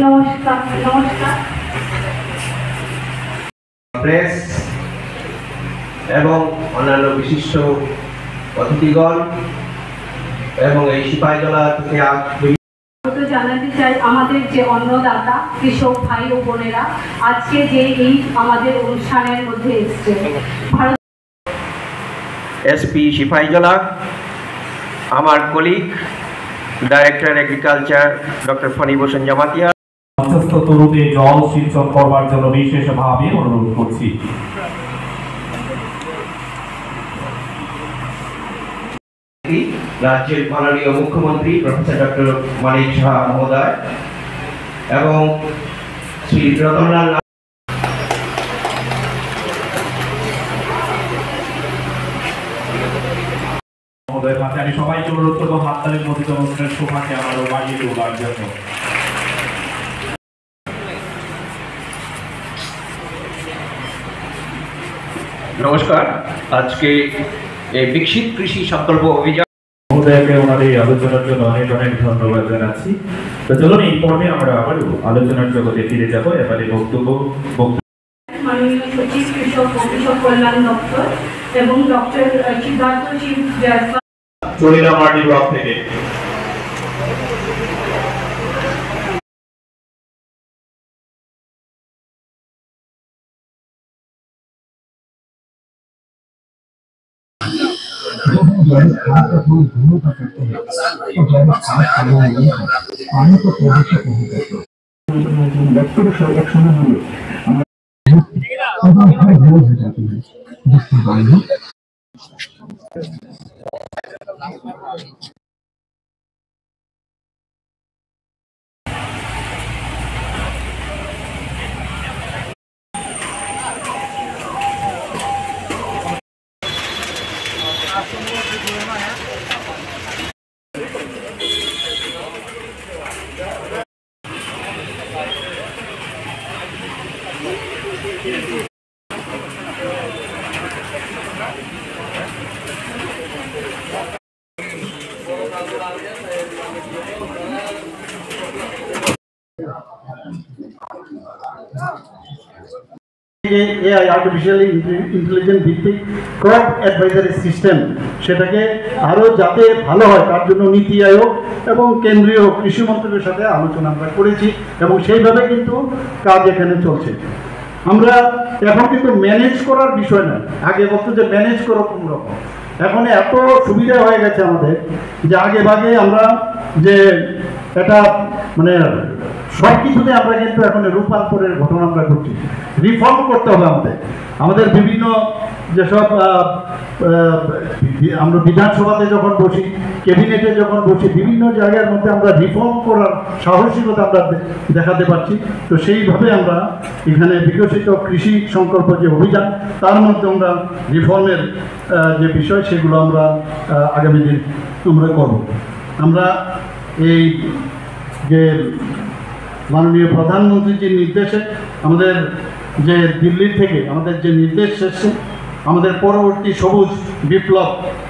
নমস্কার নমস্কার প্রেস এবং অন্যান্য বিশিষ্ট অতিথিগণ এবং এই সিপাহীজলা থেকে জানাতে চাই আমাদের যে অন্নদাতা কৃষক ভাই ও বোনেরা আজকে যে এই আমাদের অনুষ্ঠানের মধ্যে এসছে। এসপি সিপাহীজলা, আমার কলিগ ডাইরেক্টর এগ্রিকালচার ডক্টর ফণী ভূষণ জামাতিয়া, অন্তস্থ তরুতে জল সিঞ্চন করবার জন্য বিশেষভাবে অনুরোধ করছি। রাজ্যের মাননীয় মুখ্যমন্ত্রী প্রফেসর ডক্টর মানিক সাহা মহোদয় এবং শ্রী রতনলাল মহোদয়ের হাতে আমি সবাইকে অনুরোধ করবো হাততালির মধ্যে অনুষ্ঠানের শোভাকে আমারও বাড়িয়ে তোলার জন্য। নমস্কার। আজকে এই বিকশিত কৃষি সংকল্প অভিযান মহোদয়কে ওনার এই আলোচনার জন্য অনেক অনেক ধন্যবাদ জানাচ্ছি। তো চলুন এই পর্বে আমরা আবারও আলোচনার জগতে ফিরে যাবো। এবারে মাননীয় সচিব কৃষক ও কৃষক কল্যাণ দপ্তর এবং ডক্টর সিদ্ধার্থ সিং চলিনা মার্টি ব্লক থেকে। এআই আর্টিফিশিয়াল ইন্টেলিজেন্স ভিত্তিক ক্রপ অ্যাডভাইজারি সিস্টেম সেটাকে আরও যাতে ভালো হয় তার জন্য নীতি আয়োগ এবং কেন্দ্রীয় কৃষি মন্ত্রকের সাথে আলোচনা আমরা করেছি এবং সেইভাবে কিন্তু কাজ এখানে চলছে। আমরা এখন কিন্তু ম্যানেজ করার বিষয় নয়, আগে বলতো যে ম্যানেজ করো কোন রকম, এখন এত সুবিধা হয়ে গেছে আমাদের যে আগে ভাগে আমরা যে এটা মানে সব কিছুতে আমরা কিন্তু এখন রূপান্তরের ঘটনা আমরা করছি। রিফর্ম করতে হবে আমাদের বিভিন্ন যেসব আমরা বিধানসভাতে যখন বসি, ক্যাবিনেটে যখন বসি, বিভিন্ন জায়গার মধ্যে আমরা রিফর্ম করার সাহসিকতা আমরা দেখাতে পারছি। তো সেইভাবে আমরা এখানে বিকশিত কৃষি সংকল্প যে অভিযান তার মধ্যে আমরা রিফর্মের যে বিষয় সেগুলো আমরা আগামী দিন আমরা করব। আমরা এই যে মাননীয় প্রধানমন্ত্রীর যে নির্দেশে আমাদের যে দিল্লি থেকে আমাদের যে নির্দেশ এসেছে, আমাদের পরবর্তী সবুজ বিপ্লব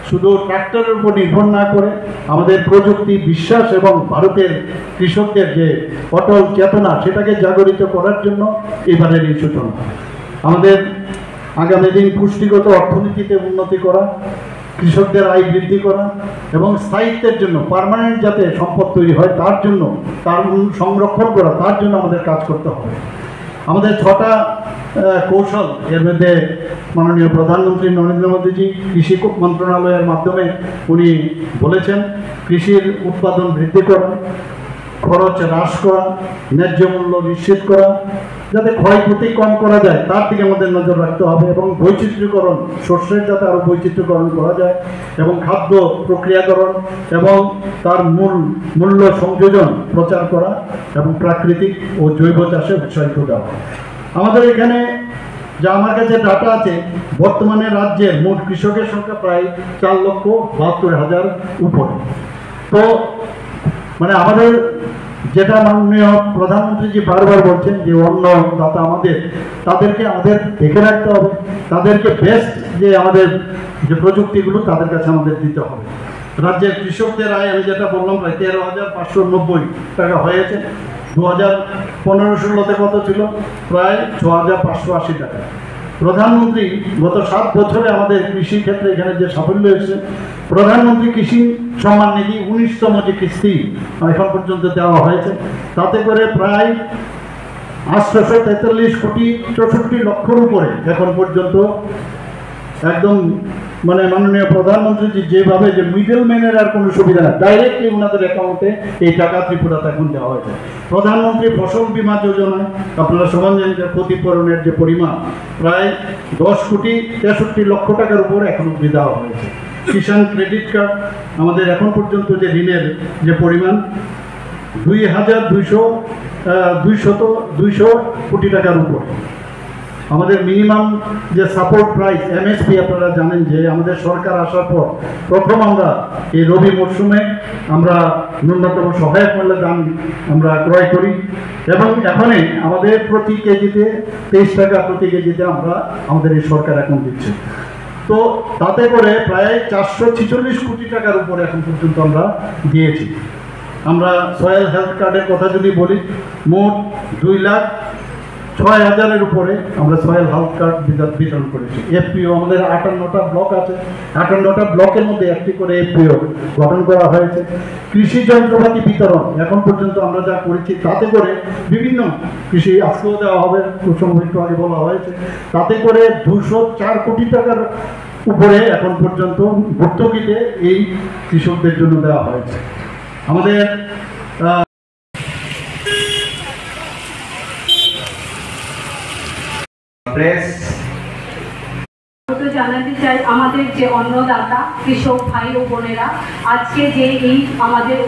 শুধু ট্রাক্টরের উপর নির্ভর না করে আমাদের প্রযুক্তি বিশ্বাস এবং ভারতের কৃষকদের যে অটল চেতনা সেটাকে জাগরিত করার জন্য এবারের এই সূচনা। আমাদের আগামী দিন পুষ্টিগত অর্থনীতিতে উন্নতি করা, কৃষকদের আয় বৃদ্ধি করা এবং স্থায়িত্বের জন্য পার্মানেন্ট যাতে সম্পদ তৈরি হয় তার জন্য তার সংরক্ষণ করা, তার জন্য আমাদের কাজ করতে হবে। আমাদের 6টা কৌশল এর মধ্যে মাননীয় প্রধানমন্ত্রী নরেন্দ্র মোদীজি কৃষি মন্ত্রণালয়ের মাধ্যমে উনি বলেছেন কৃষির উৎপাদন বৃদ্ধি করা, খরচ হ্রাস করা, ন্যায্য মূল্য নিশ্চিত করা, যাতে ক্ষয়ক্ষতি কম করা যায় তার দিকে আমাদের নজর রাখতে হবে এবং বৈচিত্র্যকরণ, শস্যের যাতে আরও বৈচিত্র্যকরণ করা যায় এবং খাদ্য প্রক্রিয়াকরণ এবং তার মূল্য সংযোজন প্রচার করা এবং প্রাকৃতিক ও জৈব চাষে উৎসাহিত দেওয়া। আমাদের এখানে যা আমার কাছে ডাটা আছে, বর্তমানে রাজ্যের মোট কৃষকের সংখ্যা প্রায় 4,72,000 উপরে। তো মানে আমাদের যেটা মাননীয় প্রধানমন্ত্রীজি বারবার বলছেন যে অন্নদাতা তাদেরকে আমাদের দেখে রাখতে হবে, তাদেরকে বেস্ট যে আমাদের যে প্রযুক্তিগুলো তাদের কাছে আমাদের দিতে হবে। রাজ্যের কৃষকদের আয় আমি যেটা বললাম প্রায় 13,590 টাকা হয়েছে 2015-16 কত ছিল? প্রায় 6580 টাকা। প্রধানমন্ত্রী গত 7 বছরে আমাদের কৃষি ক্ষেত্রে এখানে যে সাফল্য এসেছে, প্রধানমন্ত্রী কৃষি সম্মান নিধি 19তম যে কিস্তি এখন পর্যন্ত দেওয়া হয়েছে, তাতে করে প্রায় 843 কোটি 64 লক্ষর উপরে এখন পর্যন্ত একদম মানে মাননীয় প্রধানমন্ত্রী যেভাবে যে মিডলম্যানের আর কোনো সুবিধা না, ডাইরেক্টলি ওনাদের অ্যাকাউন্টে এই টাকা ত্রিপুরাতে এখন দেওয়া হয়েছে। প্রধানমন্ত্রী ফসল বীমা যোজনায় আপনারা সমান জানেন যে ক্ষতিপূরণের যে পরিমাণ প্রায় 10 কোটি 63 লক্ষ টাকার উপর এখন অব্দি দেওয়া হয়েছে। কিষাণ ক্রেডিট কার্ড আমাদের এখন পর্যন্ত যে ঋণের যে পরিমাণ 200 কোটি টাকার উপর। আমাদের মিনিমাম যে সাপোর্ট প্রাইস এমএসপি আপনারা জানেন যে আমাদের সরকার আসার পর প্রথম আমরা এই রবি মরশুমে আমরা ন্যূনতম সহায়ক মূল্যে দাম আমরা ক্রয় করি এবং এখানে আমাদের প্রতি কেজিতে 23 টাকা প্রতি কেজিতে আমরা আমাদের এই সরকার এখন দিচ্ছে। তো তাতে করে প্রায় 446 কোটি টাকার উপরে এখন পর্যন্ত আমরা দিয়েছি। আমরা সয়েল হেলথ কার্ডের কথা যদি বলি, মোট 2,06,000-এর উপরে আমরা সয়েল হেলথ কার্ড বিতরণ করেছি। এফপিও আমাদের 58টা ব্লক আছে, 58টা ব্লকের মধ্যে একটি করে এফপিও গঠন করা হয়েছে। কৃষি যন্ত্রপাতি বিতরণ এখন পর্যন্ত আমরা যা করেছি তাতে করে বিভিন্ন কৃষি আজকেও দেওয়া হবে, একটু আগে বলা হয়েছে, তাতে করে 204 কোটি টাকার উপরে এখন পর্যন্ত ভর্তুকিতে এই কৃষকদের জন্য দেওয়া হয়েছে। আমাদের প্রেস জানাতে চাই আমাদের যে অন্নদাতা কৃষক ভাই ও বোনেরা আজকে যে এই আমাদের